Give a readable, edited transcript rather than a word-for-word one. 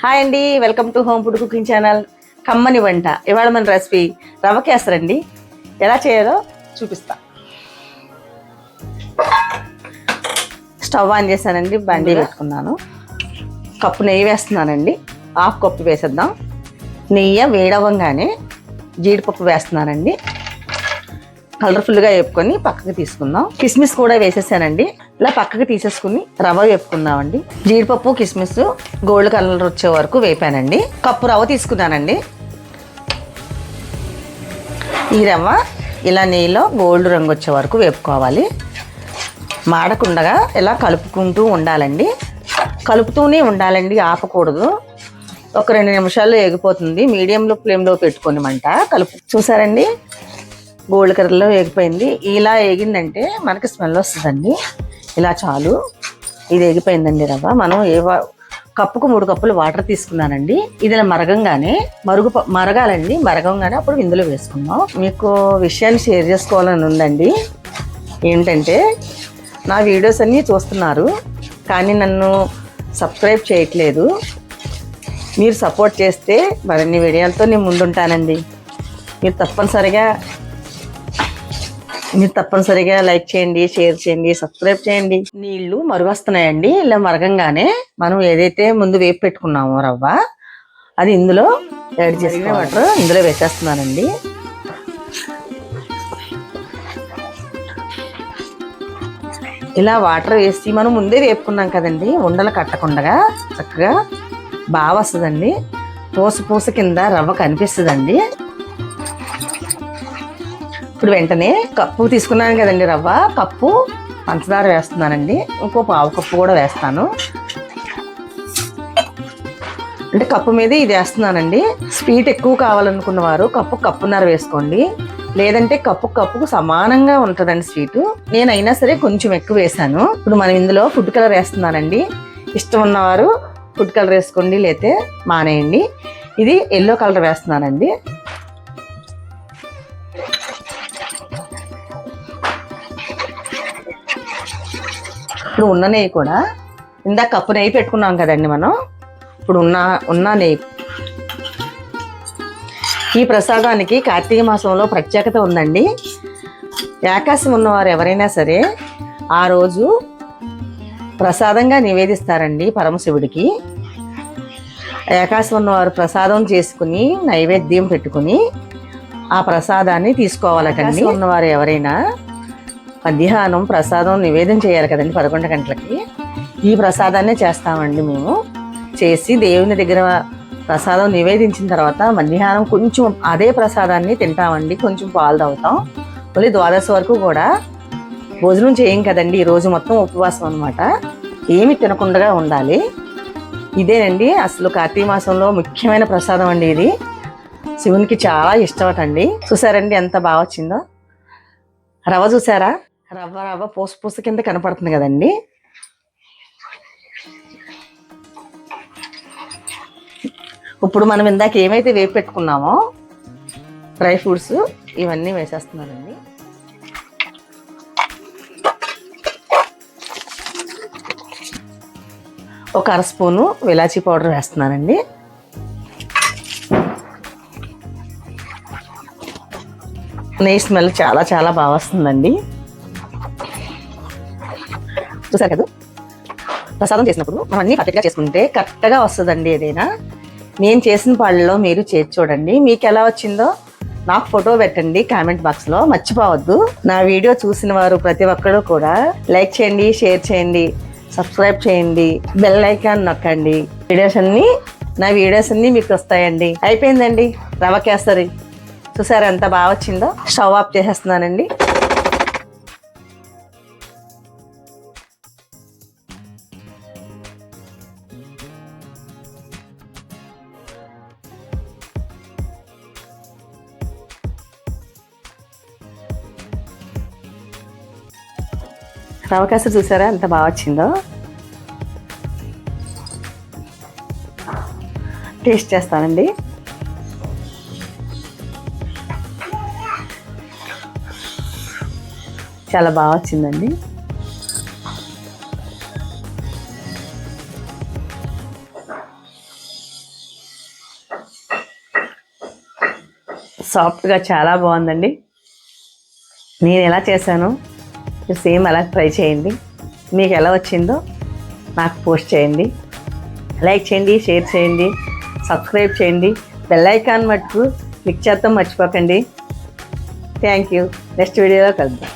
Hi అండి, welcome to home food cooking channel. కమ్మని వంట. ఇవాళ మన రెసిపీ రవ్వ కేసరి అండి. ఎలా చేయాలో చూపిస్తా. స్టవ్ ఆన్ చేశానండి, బండి పెట్టుకున్నాను. కప్పు నెయ్యి వేస్తున్నానండి. హాఫ్ కప్పు వేసేద్దాం. నెయ్యి వేడవంగానే జీడిపప్పు వేస్తున్నానండి. కలర్ఫుల్గా వేపుకొని పక్కకి తీసుకుందాం. కిస్మిస్ కూడా వేసేసానండి. ఇలా పక్కకి తీసేసుకుని రవ్వ వేపుకుందామండి. జీడిపప్పు కిస్మిస్ గోల్డ్ కలర్ వచ్చే వరకు వేపానండి. కప్పు రవ్వ తీసుకున్నానండి. ఈ రవ్వ ఇలా నెయ్యిలో గోల్డ్ రంగు వచ్చే వరకు వేపుకోవాలి. మాడకుండగా ఇలా కలుపుకుంటూ ఉండాలండి. కలుపుతూనే ఉండాలండి, ఆపకూడదు. ఒక 2 నిమిషాలు ఎగిపోతుంది. మీడియంలో ఫ్లేమ్లో పెట్టుకొని మంట చూసారండి, గోల్డ్ కలర్లో ఎగిపోయింది. ఇలా ఎగిందంటే మనకి స్మెల్ వస్తుందండి. ఇలా చాలు, ఇది ఎగిపోయిందండి రవ్వ. మనం కప్పుకు 3 కప్పులు వాటర్ తీసుకున్నానండి. ఇది ఇలా మరగంగానే మరగాలండి. మరగంగానే అప్పుడు ఇందులో వేసుకుందాం. మీకు విషయాన్ని షేర్ చేసుకోవాలని ఉందండి. ఏంటంటే, నా వీడియోస్ అన్నీ చూస్తున్నారు కానీ నన్ను సబ్స్క్రైబ్ చేయట్లేదు. మీరు సపోర్ట్ చేస్తే మరిన్ని వీడియోలతో నేను ముందుంటానండి. మీరు తప్పనిసరిగా లైక్ చేయండి, షేర్ చేయండి, సబ్స్క్రైబ్ చేయండి. నీళ్లు మరుగొస్తున్నాయండి. ఇలా మరగంగానే మనం ఏదైతే ముందు వేపు పెట్టుకున్నామో రవ్వ, అది ఇందులో యాడ్ చేసిన వాటర్ ఇందులో వేసేస్తున్నానండి. ఇలా వాటర్ వేసి మనం ముందే వేపుకున్నాం కదండి, ఉండలు కట్టకుండా చక్కగా బాగా వస్తుందండి. పూస కింద రవ్వ కనిపిస్తుందండి. ఇప్పుడు వెంటనే కప్పు తీసుకున్నాను కదండి రవ్వ, కప్పు పంచదార వేస్తున్నానండి. ఇంకో పావు కప్పు కూడా వేస్తాను. అంటే కప్పు మీద ఇది వేస్తున్నానండి. స్వీట్ ఎక్కువ కావాలనుకున్న వారు కప్పున్నర వేసుకోండి. లేదంటే కప్పుకు సమానంగా ఉంటుందండి స్వీటు. నేనైనా సరే కొంచెం ఎక్కువ వేసాను. ఇప్పుడు మనం ఇందులో ఫుడ్ కలర్ వేస్తున్నానండి. ఇష్టం ఉన్నవారు ఫుడ్ కలర్ వేసుకోండి, లేతే మానేయండి. ఇది ఎల్లో కలర్ వేస్తున్నానండి. ఇప్పుడు ఉన్న నెయ్యి కూడా, ఇందాక కప్పు నెయ్యి పెట్టుకున్నాం కదండి మనం. ఇప్పుడు ఉన్న నెయ్యి. ఈ ప్రసాదానికి కార్తీక మాసంలో ప్రత్యేకత ఉందండి. ఏకాశం ఉన్నవారు ఎవరైనా సరే ఆ రోజు ప్రసాదంగా నివేదిస్తారండి పరమశివుడికి. ఏకాశం ఉన్నవారు ప్రసాదం చేసుకుని నైవేద్యం పెట్టుకుని ఆ ప్రసాదాన్ని తీసుకోవాలటండి. ఉన్నవారు ఎవరైనా మధ్యాహ్నం ప్రసాదం నివేదన చేయాలి కదండి 11 గంటలకి. ఈ ప్రసాదాన్నే చేస్తామండి మేము. చేసి దేవుని దగ్గర ప్రసాదం నివేదించిన తర్వాత మధ్యాహ్నం కొంచెం అదే ప్రసాదాన్ని తింటామండి. కొంచెం పాలు తాగుతాం. మళ్ళీ ద్వాదశి వరకు కూడా భోజనం చేయం కదండి. ఈరోజు మొత్తం ఉపవాసం అనమాట. ఏమి తినకుండా ఉండాలి. ఇదేనండి అసలు కార్తీక మాసంలో ముఖ్యమైన ప్రసాదం అండి. ఇది శివునికి చాలా ఇష్టమటండి. చూసారండి ఎంత బాగా వచ్చిందో రవ్వ. చూసారా, రవ్వ పూస కింద కనపడుతుంది కదండి. ఇప్పుడు మనం ఇందాక ఏమైతే వేపు పెట్టుకున్నామో డ్రై ఫ్రూట్స్ ఇవన్నీ వేసేస్తున్నానండి. ఒక 1/2 స్పూను ఇలాచీ పౌడర్ వేస్తున్నానండి. నెయ్యి స్మెల్ చాలా బాగా వస్తుందండి. చూసారు కదా, ప్రసాదం చేసినప్పుడు మనం అన్నీ పర్ఫెక్ట్గా చేసుకుంటే కరెక్ట్గా వస్తుందండి. ఏదైనా నేను చేసిన పాళ్ళలో మీరు చేసి చూడండి. మీకు ఎలా వచ్చిందో నాకు ఫోటో పెట్టండి కామెంట్ బాక్స్లో. మర్చిపోవద్దు. నా వీడియో చూసిన వారు ప్రతి ఒక్కరు కూడా లైక్ చేయండి, షేర్ చేయండి, సబ్స్క్రైబ్ చేయండి, బెల్ ఐకాన్ నొక్కండి. నా వీడియోస్ అన్నీ మీకు వస్తాయండి. అయిపోయిందండి రవ్వ కేసరి. చూసారా ఎంత బాగా వచ్చిందో. స్టవ్ ఆఫ్ చేసేస్తున్నానండి. రవ్వ కేసరి చూసారా ఎంత బాగా వచ్చిందో. టేస్ట్ చేస్తానండి. చాలా బాగా వచ్చిందండి. సాఫ్ట్గా చాలా బాగుందండి. నేను ఎలా చేశానో మీరు సేమ్ అలా ట్రై చేయండి. మీకు ఎలా వచ్చిందో నాకు పోస్ట్ చేయండి. లైక్ చేయండి, షేర్ చేయండి, సబ్స్క్రైబ్ చేయండి. బెల్ ఐకాన్ మట్టుకు క్లిక్ చేద్దాం మర్చిపోకండి. Thank you. నెక్స్ట్ వీడియోలో కలుద్దాం.